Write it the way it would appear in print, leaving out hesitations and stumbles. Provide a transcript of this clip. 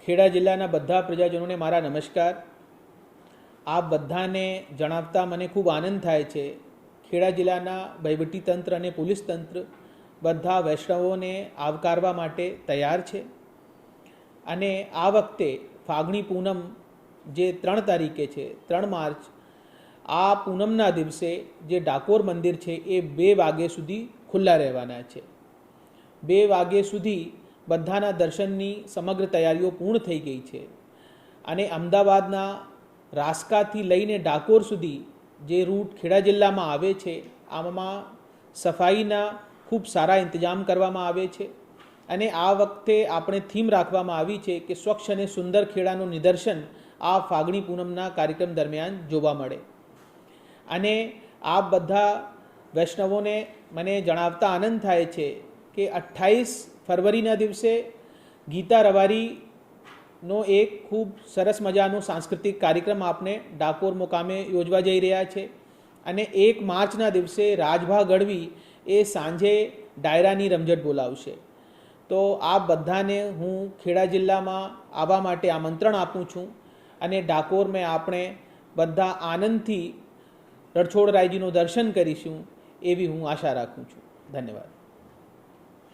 ખેડા જિલ્લાના બધા પ્રજાજનોને મારા નમસ્કાર। આપ બધાને જણાવતા મને ખૂબ આનંદ થાય છે। ખેડા જિલ્લાના વહીવટીતંત્ર અને પોલીસ તંત્ર બધા વૈષ્ણવોને આવકારવા માટે તૈયાર છે અને આ વખતે ફાગણી પૂનમ જે 3 તારીખે છે, 3 માર્ચ, આ પૂનમના દિવસે જે ડાકોર મંદિર છે એ 2 વાગ્યા સુધી ખુલ્લા રહેવાના છે। 2 વાગ્યા સુધી બધાના દર્શનની સમગ્ર તૈયારીઓ પૂર્ણ થઈ ગઈ છે અને અમદાવાદના રાસકાથી લઈને ડાકોર સુધી જે રૂટ ખેડા જિલ્લામાં આવે છે આમાં સફાઈના ખૂબ સારા ઇંતજામ કરવામાં આવે છે અને આ વખતે આપણે થીમ રાખવામાં આવી છે કે સ્વચ્છ અને સુંદર ખેડાનું નિદર્શન આ ફાગણી પૂનમના કાર્યક્રમ દરમિયાન જોવા મળે। અને આ બધા વૈષ્ણવોને મને જણાવતા આનંદ થાય છે કે 28 ફરવરીના દિવસે ગીતા રબારીનો એક ખૂબ સરસ મજાનો સાંસ્કૃતિક કાર્યક્રમ આપણે ડાકોર મુકામે યોજવા જઈ રહ્યા છે અને 1 માર્ચના દિવસે રાજભા ગઢવી એ સાંજે ડાયરાની રમઝટ બોલાવશે। તો આ બધાને હું ખેડા જિલ્લામાં આવવા માટે આમંત્રણ આપું છું અને ડાકોરમાં આપણે બધા આનંદથી રણછોડરાયજીનું દર્શન કરીશું એવી હું આશા રાખું છું। ધન્યવાદ।